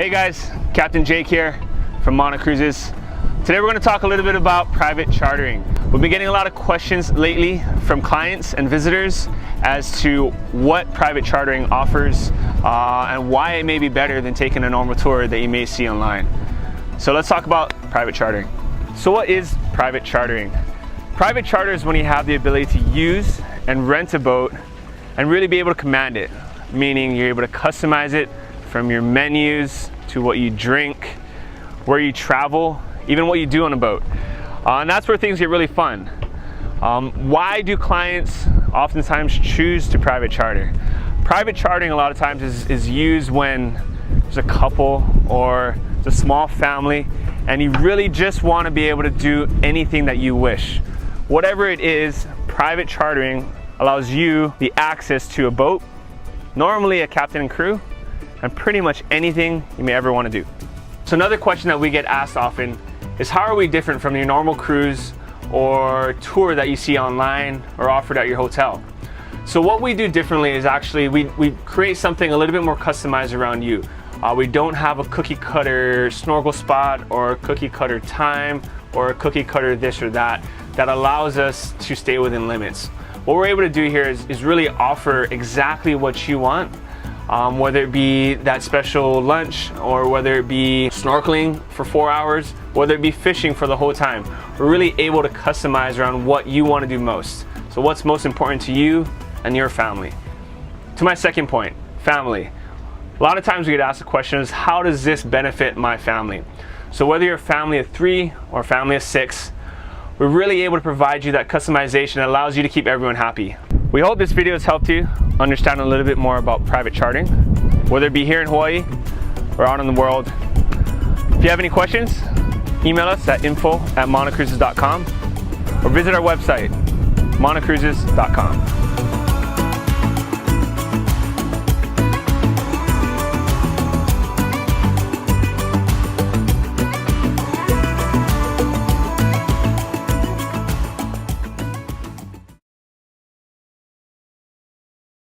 Hey guys, Captain Jake here from Mana Cruises. Today we're going to talk a little bit about private chartering. We've been getting a lot of questions lately from clients and visitors as to what private chartering offers and why it may be better than taking a normal tour that you may see online. So let's talk about private chartering. So what is private chartering? Private charter is when you have the ability to use and rent a boat and really be able to command it, meaning you're able to customize it from your menus to what you drink, where you travel, even what you do on a boat. And that's where things get really fun. Why do clients oftentimes choose to private charter? Private chartering a lot of times is used when there's a couple or it's a small family and you really just want to be able to do anything that you wish. Whatever it is, private chartering allows you the access to a boat, normally a captain and crew, and pretty much anything you may ever want to do. So another question that we get asked often is how are we different from your normal cruise or tour that you see online or offered at your hotel? So what we do differently is actually we create something a little bit more customized around you. We don't have a cookie cutter snorkel spot or a cookie cutter time or a cookie cutter this or that allows us to stay within limits. What we're able to do here is really offer exactly what you want. Whether it be that special lunch or whether it be snorkeling for 4 hours, whether it be fishing for the whole time, we're really able to customize around what you want to do most. So what's most important to you and your family. To my second point, family. A lot of times we get asked the question is how does this benefit my family? So whether you're a family of 3 or a family of 6, we're really able to provide you that customization that allows you to keep everyone happy. We hope this video has helped you understand a little bit more about private chartering, whether it be here in Hawaii or out in the world. If you have any questions, email us at info@manacruises.com or visit our website, manacruises.com.